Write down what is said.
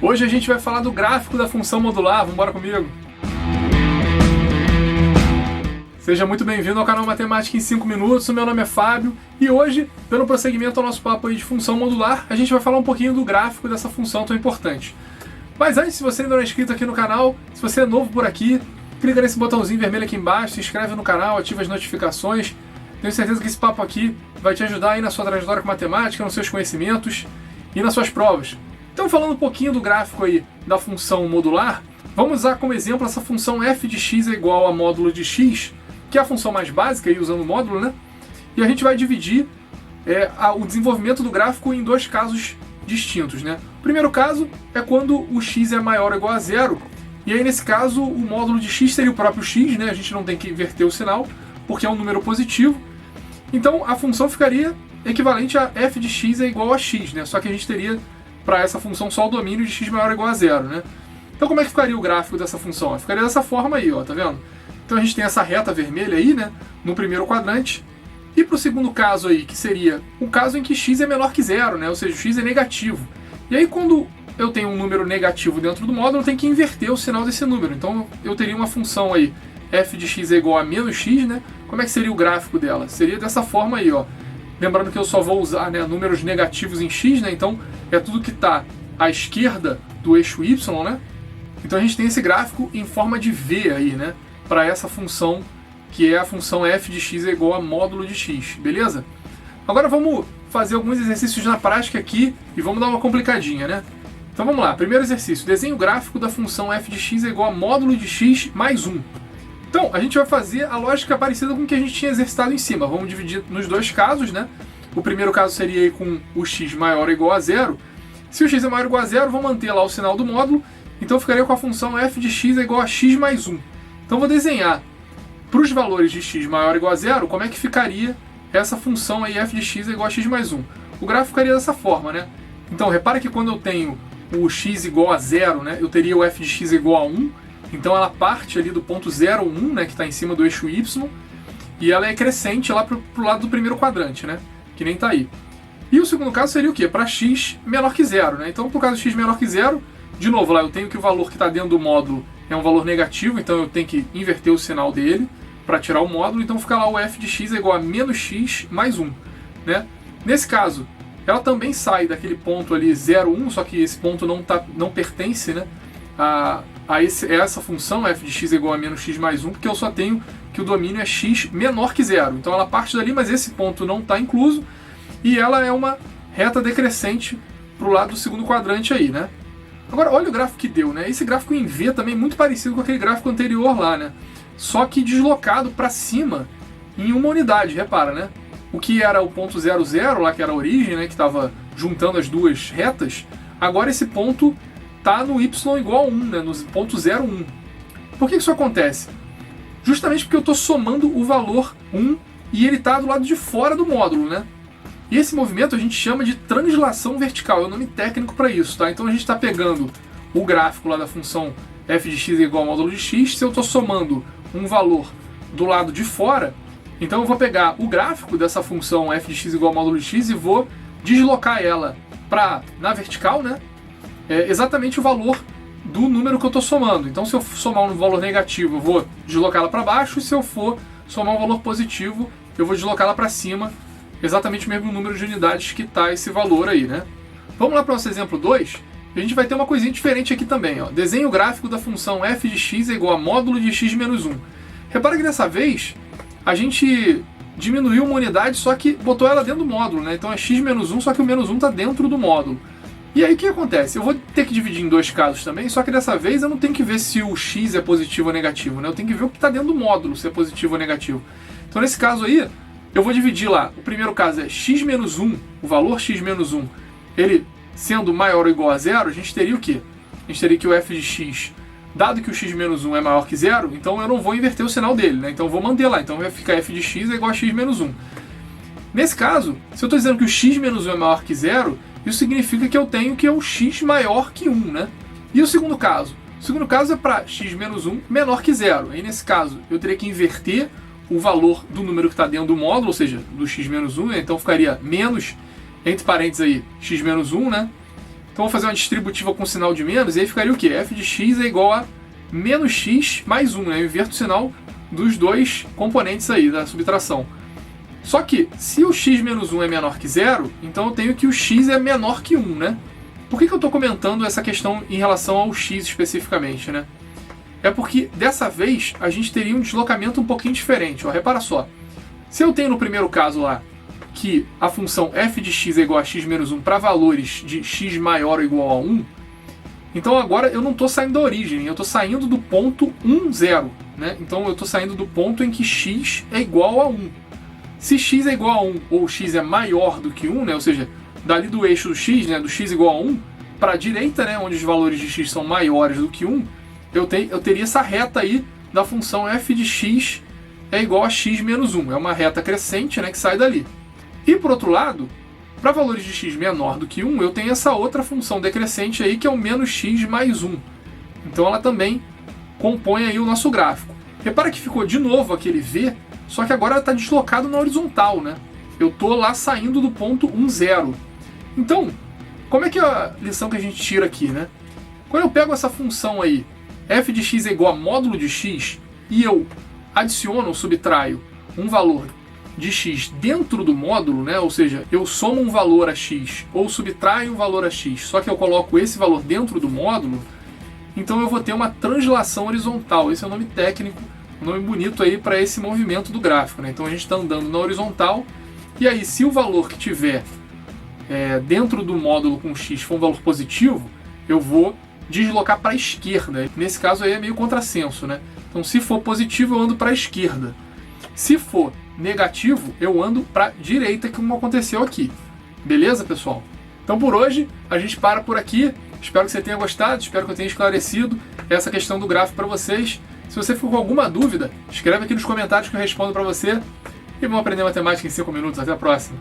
Hoje a gente vai falar do gráfico da função modular, vamos embora comigo? Seja muito bem-vindo ao canal Matemática em 5 Minutos, o meu nome é Fábio e hoje, dando prosseguimento ao nosso papo aí de função modular, a gente vai falar um pouquinho do gráfico dessa função tão importante. Mas antes, se você ainda não é inscrito aqui no canal, se você é novo por aqui, clica nesse botãozinho vermelho aqui embaixo, se inscreve no canal, ativa as notificações. Tenho certeza que esse papo aqui vai te ajudar aí na sua trajetória com matemática, nos seus conhecimentos e nas suas provas. Então, falando um pouquinho do gráfico aí da função modular, vamos usar como exemplo essa função f de x é igual a módulo de x, que é a função mais básica, aí, usando o módulo, né? E a gente vai dividir o desenvolvimento do gráfico em dois casos distintos, né? O primeiro caso é quando o x é maior ou igual a zero, e aí nesse caso o módulo de x seria o próprio x, né? A gente não tem que inverter o sinal, porque é um número positivo. Então a função ficaria equivalente a f de x é igual a x, né? Só que a gente teria para essa função só o domínio de x maior ou igual a zero, né? Então como é que ficaria o gráfico dessa função? Ficaria dessa forma aí, ó, tá vendo? Então a gente tem essa reta vermelha aí, né, no primeiro quadrante. E para o segundo caso aí, que seria o caso em que x é menor que zero, né, ou seja, o x é negativo. E aí quando eu tenho um número negativo dentro do módulo, eu tenho que inverter o sinal desse número. Então eu teria uma função aí, f de x é igual a menos x, né? Como é que seria o gráfico dela? Seria dessa forma aí, ó. Lembrando que eu só vou usar, né, números negativos em x, né? Então é tudo que está à esquerda do eixo y, né? Então a gente tem esse gráfico em forma de V aí, né? Para essa função, que é a função f de x é igual a módulo de x, beleza? Agora vamos fazer alguns exercícios na prática aqui e vamos dar uma complicadinha, né? Então vamos lá, primeiro exercício, desenhe o gráfico da função f de x é igual a módulo de x mais 1. Então, a gente vai fazer a lógica parecida com o que a gente tinha exercitado em cima. Vamos dividir nos dois casos, né? O primeiro caso seria aí com o x maior ou igual a zero. Se o x é maior ou igual a zero, vou manter lá o sinal do módulo. Então, ficaria com a função f de x é igual a x mais 1. Então, vou desenhar para os valores de x maior ou igual a zero, como é que ficaria essa função aí, f de x é igual a x mais 1. O gráfico ficaria dessa forma, né? Então, repara que quando eu tenho o x igual a zero, né, eu teria o f de x igual a 1. Então ela parte ali do ponto 0, 1, né, que está em cima do eixo y, e ela é crescente lá para o lado do primeiro quadrante, né, que nem está aí. E o segundo caso seria o quê? Para x menor que zero, né? Então, por causa de x menor que zero, de novo, lá eu tenho que o valor que está dentro do módulo é um valor negativo, então eu tenho que inverter o sinal dele para tirar o módulo, então fica lá o f de x é igual a menos x mais 1, né? Nesse caso, ela também sai daquele ponto ali 0, 1, só que esse ponto não pertence, né, a essa função f de x é igual a menos x mais 1, porque eu só tenho que o domínio é x menor que zero. Então ela parte dali, mas esse ponto não está incluso, e ela é uma reta decrescente para o lado do segundo quadrante aí, né? Agora, olha o gráfico que deu, né? Esse gráfico em V também é muito parecido com aquele gráfico anterior lá, né? Só que deslocado para cima em uma unidade, repara, né? O que era o ponto 0, 0, lá que era a origem, né? Que estava juntando as duas retas, agora esse ponto está no y igual a 1, né, no ponto 0, 1. Por que isso acontece? Justamente porque eu estou somando o valor 1 e ele está do lado de fora do módulo, né? E esse movimento a gente chama de translação vertical, é o nome técnico para isso, tá? Então a gente está pegando o gráfico lá da função f de x é igual ao módulo de x, se eu estou somando um valor do lado de fora, então eu vou pegar o gráfico dessa função f de x igual ao módulo de x e vou deslocar ela na vertical, né? É exatamente o valor do número que eu estou somando. Então, se eu somar um valor negativo, eu vou deslocá-la para baixo, e se eu for somar um valor positivo, eu vou deslocá-la para cima, exatamente o mesmo número de unidades que está esse valor aí, né? Vamos lá para o nosso exemplo 2, a gente vai ter uma coisinha diferente aqui também, ó. Desenhe o gráfico da função f de x é igual a módulo de x menos 1. Repara que dessa vez, a gente diminuiu uma unidade, só que botou ela dentro do módulo, né? Então é x menos 1, só que o menos 1 está dentro do módulo. E aí o que acontece? Eu vou ter que dividir em dois casos também, só que dessa vez eu não tenho que ver se o x é positivo ou negativo, né? Eu tenho que ver o que está dentro do módulo, se é positivo ou negativo. Então nesse caso aí, eu vou dividir lá. O primeiro caso é x menos 1, o valor x menos 1, ele sendo maior ou igual a zero, a gente teria o quê? A gente teria que o f de x, dado que o x menos 1 é maior que zero, então eu não vou inverter o sinal dele, né? Então eu vou manter lá. Então vai ficar f de x é igual a x menos 1. Nesse caso, se eu estou dizendo que o x menos 1 é maior que zero, isso significa que eu tenho que é o x maior que 1, né? E o segundo caso? O segundo caso é para x menos 1 menor que zero. Aí nesse caso, eu teria que inverter o valor do número que está dentro do módulo, ou seja, do x menos 1, então ficaria menos, entre parênteses aí, x menos 1, né? Então eu vou fazer uma distributiva com sinal de menos, e aí ficaria o quê? F de x é igual a menos x mais 1, né? Eu inverto o sinal dos dois componentes aí da subtração. Só que, se o x menos 1 é menor que 0, então eu tenho que o x é menor que 1, né? Por que eu estou comentando essa questão em relação ao x especificamente, né? É porque, dessa vez, a gente teria um deslocamento um pouquinho diferente. Ó, repara só. Se eu tenho no primeiro caso lá que a função f de x é igual a x menos 1 para valores de x maior ou igual a 1, então agora eu não estou saindo da origem, eu estou saindo do ponto 1, 0. Né? Então eu estou saindo do ponto em que x é igual a 1. Se x é igual a 1 ou x é maior do que 1, né? Ou seja, dali do eixo do x, né? Do x igual a 1, para a direita, né? Onde os valores de x são maiores do que 1, eu teria essa reta aí da função f de x é igual a x menos 1. É uma reta crescente, né? Que sai dali. E por outro lado, para valores de x menor do que 1, eu tenho essa outra função decrescente aí, que é o menos x mais 1. Então ela também compõe aí o nosso gráfico. Repara que ficou de novo aquele V, só que agora está deslocado na horizontal, né? Eu estou lá saindo do ponto 1, 0. Então, como é que é a lição que a gente tira aqui, né? Quando eu pego essa função aí, f de x é igual a módulo de x, e eu adiciono ou subtraio um valor de x dentro do módulo, né? Ou seja, eu somo um valor a x ou subtraio um valor a x, só que eu coloco esse valor dentro do módulo, então eu vou ter uma translação horizontal. Esse é o nome técnico, um nome bonito aí para esse movimento do gráfico, né? Então a gente está andando na horizontal, e aí se o valor que tiver dentro do módulo com x for um valor positivo, eu vou deslocar para a esquerda. Nesse caso aí é meio contrassenso, né? Então se for positivo eu ando para a esquerda. Se for negativo, eu ando para a direita, como aconteceu aqui. Beleza, pessoal? Então por hoje a gente para por aqui. Espero que você tenha gostado, espero que eu tenha esclarecido essa questão do gráfico para vocês. Se você ficou com alguma dúvida, escreve aqui nos comentários que eu respondo para você. E vamos aprender matemática em 5 minutos. Até a próxima!